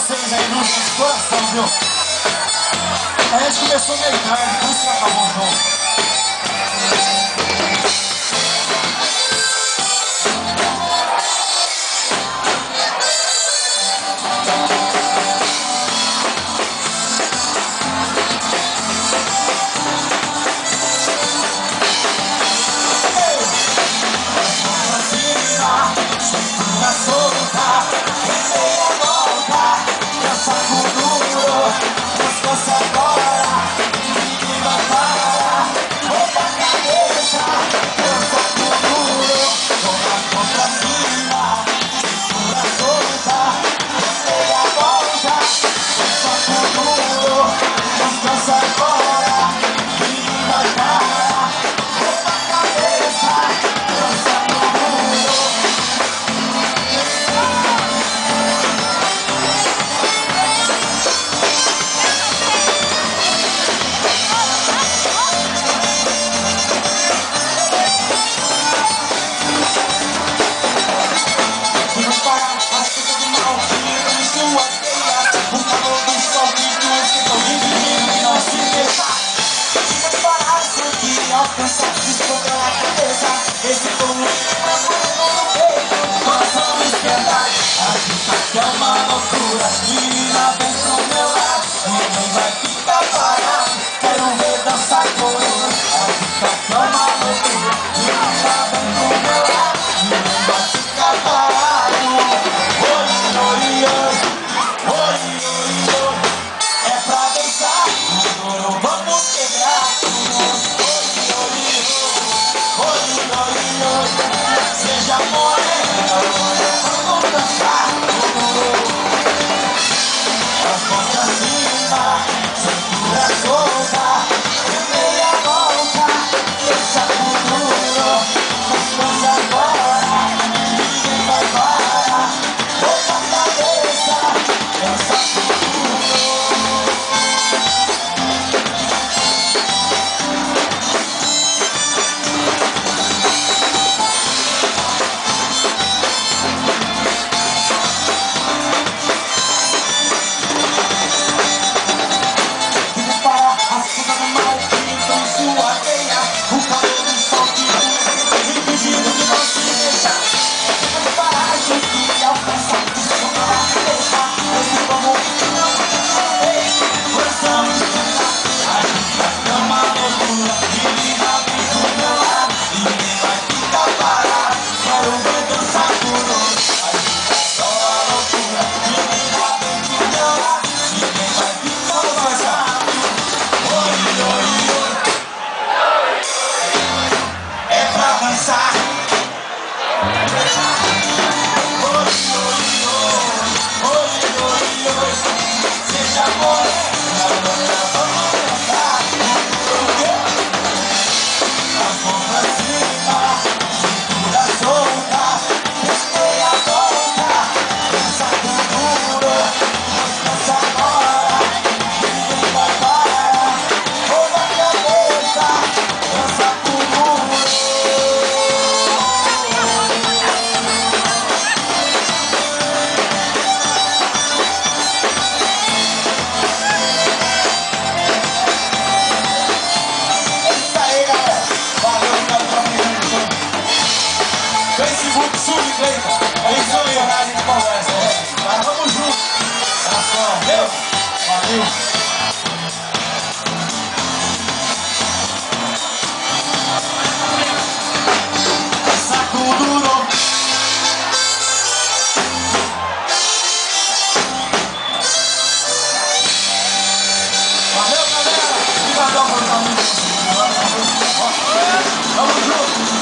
vocês aí no nosso coração, viu? A gente começou meio tarde, por isso que acabou o jogo. Alcançar, descontar a cabeça. Esse povo no peito, coração esquentar. A vida que é uma loucura, menina vem pro meu lado. Ninguém vai ficar parado, quero ver dançar com ele. A vida que é uma loucura, menina vem pro meu lado. Ninguém vai ficar parado. Oi, oi, oi, oi, oi, oi. É pra dançar, agora vamos quebrar. Seja morena, vamos dançar. As mãos pra cima, cintura solta, meia volta, deixa pro duro. Vamos agora, ninguém vai parar. Roupa a cabeça, dança pro duro. Facebook, Subcleita, é isso aí, a gente conversa, mas vamos juntos, abração, Deus, valeu. Saco duro. Valeu, galera, obrigadão por estar vindo. Vamos juntos.